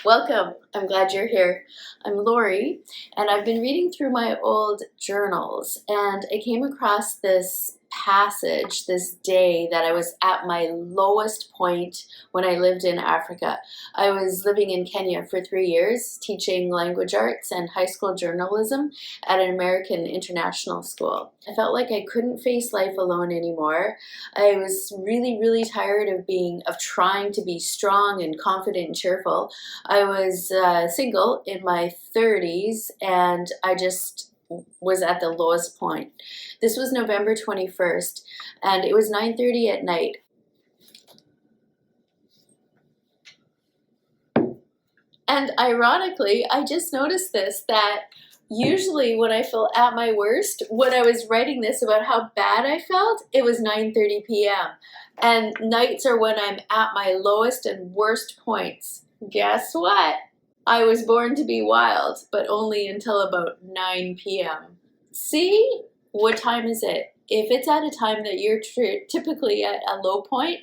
Welcome. I'm glad you're here. I'm Lori, and I've been reading through my old journals, and I came across this passage, this day that I was at my lowest point when I lived in Africa. I was living in Kenya for 3 years, teaching language arts and high school journalism at an American international school. I felt like I couldn't face life alone anymore. I was really tired of trying to be strong and confident and cheerful. I was single in my 30s, and I just was at the lowest point. This was November 21st, and it was 9:30 at night. And ironically, I just noticed this, that usually when I feel at my worst, when I was writing this about how bad I felt, it was 9:30 p.m. And nights are when I'm at my lowest and worst points. Guess what? I was born to be wild, but only until about 9 p.m. See? What time is it? If it's at a time that you're typically at a low point,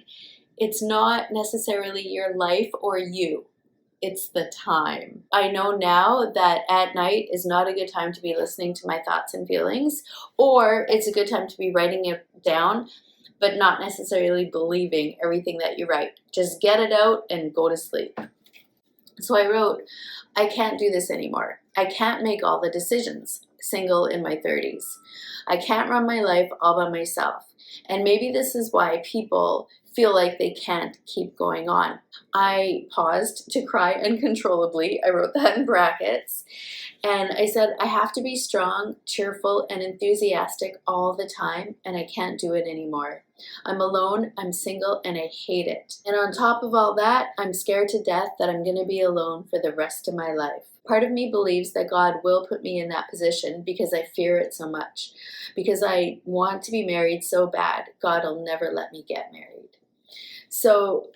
it's not necessarily your life or you. It's the time. I know now that at night is not a good time to be listening to my thoughts and feelings, or it's a good time to be writing it down, but not necessarily believing everything that you write. Just get it out and go to sleep. So I wrote, I can't do this anymore. I can't make all the decisions, single in my 30s. I can't run my life all by myself. And maybe this is why people feel like they can't keep going on. I paused to cry uncontrollably. I wrote that in brackets. And I said, I have to be strong, cheerful, and enthusiastic all the time, and I can't do it anymore. I'm alone, I'm single, and I hate it. And on top of all that, I'm scared to death that I'm going to be alone for the rest of my life. Part of me believes that God will put me in that position because I fear it so much. Because I want to be married so bad, God will never let me get married. So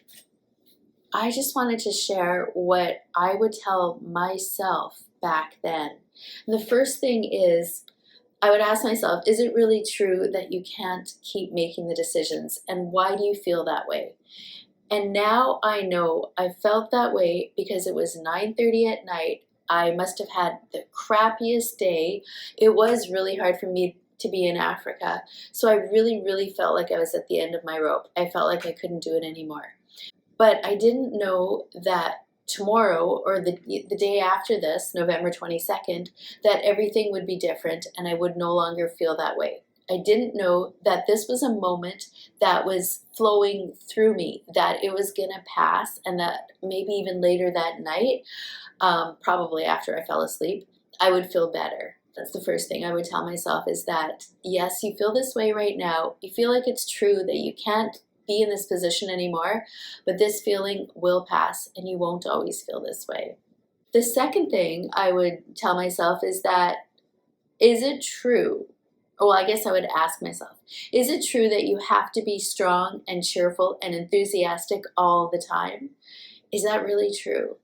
I just wanted to share what I would tell myself back then. And the first thing is, I would ask myself, is it really true that you can't keep making the decisions? And why do you feel that way? And now I know I felt that way because it was 9:30 at night. I must have had the crappiest day. It was really hard for me to be in Africa. So I really felt like I was at the end of my rope. I felt like I couldn't do it anymore. But I didn't know that tomorrow, or the day after this, November 22nd, that everything would be different and I would no longer feel that way. I didn't know that this was a moment that was flowing through me, that it was gonna pass, and that maybe even later that night, probably after I fell asleep, I would feel better. That's the first thing I would tell myself, is that yes, you feel this way right now. You feel like it's true that you can't be in this position anymore, but this feeling will pass and you won't always feel this way. The second thing I would tell myself is that, is it true? Well, I guess I would ask myself, is it true that you have to be strong and cheerful and enthusiastic all the time? Is that really true?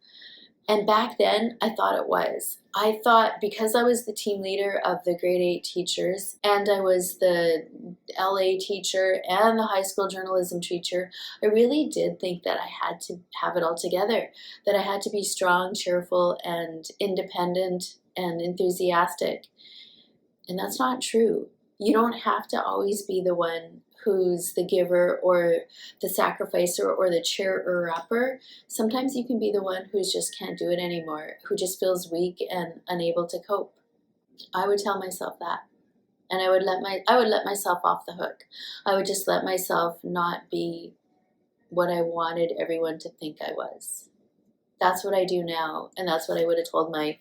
And back then, I thought it was. I thought, because I was the team leader of the grade 8 teachers, and I was the LA teacher and the high school journalism teacher, I really did think that I had to have it all together, that I had to be strong, cheerful, and independent and enthusiastic. And that's not true. You don't have to always be the one who's the giver or the sacrificer or the cheerer-upper. Sometimes you can be the one who just can't do it anymore, who just feels weak and unable to cope. I would tell myself that. And I would let myself off the hook. I would just let myself not be what I wanted everyone to think I was. That's what I do now, and that's what I would have told my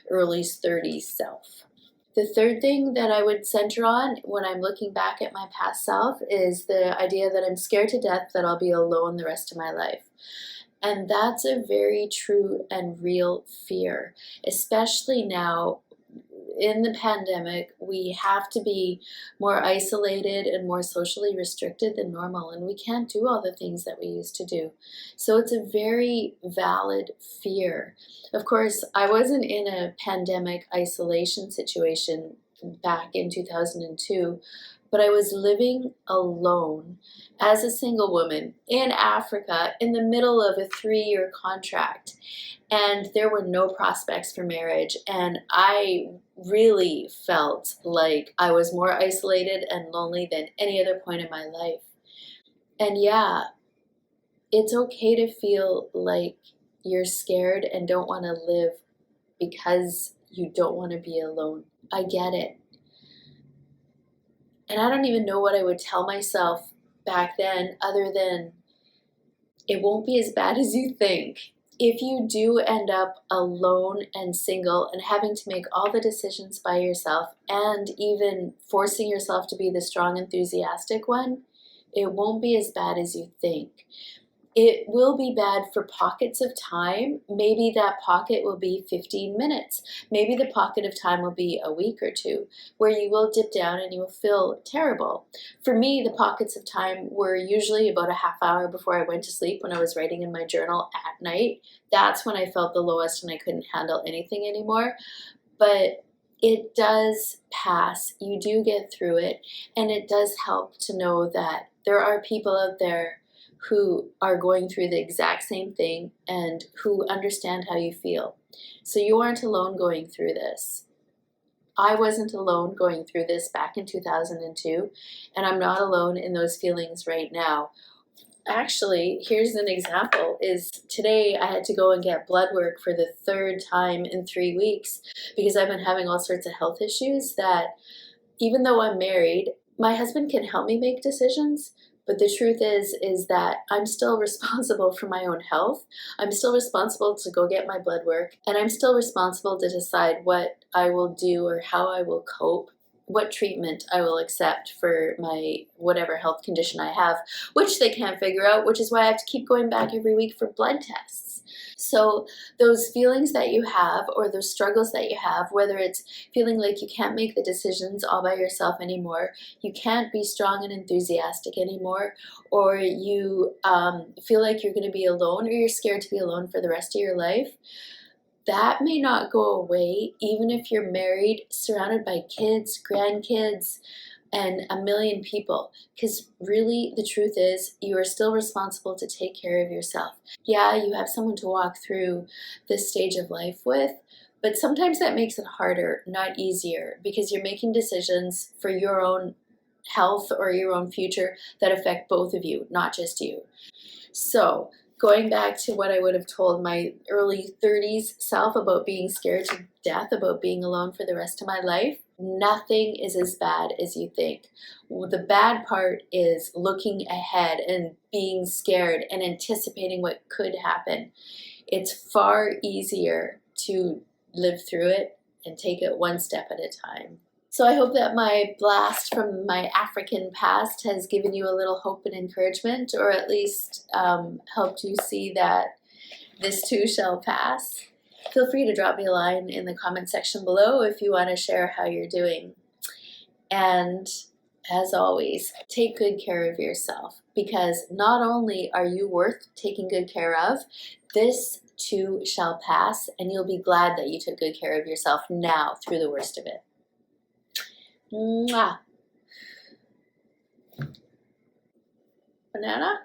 early 30s self. The third thing that I would center on when I'm looking back at my past self is the idea that I'm scared to death that I'll be alone the rest of my life. And that's a very true and real fear, especially now in the pandemic. We have to be more isolated and more socially restricted than normal, and we can't do all the things that we used to do. So it's a very valid fear. Of course, I wasn't in a pandemic isolation situation back in 2002, but I was living alone as a single woman in Africa in the middle of a 3-year contract. And there were no prospects for marriage. And I really felt like I was more isolated and lonely than any other point in my life. And yeah, it's okay to feel like you're scared and don't want to live because you don't want to be alone. I get it. And I don't even know what I would tell myself back then other than it won't be as bad as you think. If you do end up alone and single and having to make all the decisions by yourself and even forcing yourself to be the strong, enthusiastic one, it won't be as bad as you think. It will be bad for pockets of time. Maybe that pocket will be 15 minutes. Maybe the pocket of time will be a week or two where you will dip down and you will feel terrible. For me, the pockets of time were usually about a half hour before I went to sleep when I was writing in my journal at night. That's when I felt the lowest and I couldn't handle anything anymore. But it does pass. You do get through it. And it does help to know that there are people out there who are going through the exact same thing and who understand how you feel. So you aren't alone going through this. I wasn't alone going through this back in 2002, and I'm not alone in those feelings right now. Actually, here's an example, is today I had to go and get blood work for the 3rd time in 3 weeks because I've been having all sorts of health issues that even though I'm married, my husband can help me make decisions. But the truth is that I'm still responsible for my own health. I'm still responsible to go get my blood work, and I'm still responsible to decide what I will do or how I will cope, what treatment I will accept for my whatever health condition I have, which they can't figure out, which is why I have to keep going back every week for blood tests. So those feelings that you have or those struggles that you have, whether it's feeling like you can't make the decisions all by yourself anymore, you can't be strong and enthusiastic anymore, or you feel like you're going to be alone or you're scared to be alone for the rest of your life, that may not go away even if you're married, surrounded by kids, grandkids, and a million people, because really the truth is you are still responsible to take care of yourself. Yeah, you have someone to walk through this stage of life with, but sometimes that makes it harder, not easier, because you're making decisions for your own health or your own future that affect both of you, not just you. So going back to what I would have told my early 30s self about being scared to death, about being alone for the rest of my life, nothing is as bad as you think. The bad part is looking ahead and being scared and anticipating what could happen. It's far easier to live through it and take it one step at a time. So I hope that my blast from my African past has given you a little hope and encouragement, or at least helped you see that this too shall pass. Feel free to drop me a line in the comment section below if you want to share how you're doing. And as always, take good care of yourself, because not only are you worth taking good care of, this too shall pass, and you'll be glad that you took good care of yourself now through the worst of it. Mwah. Banana?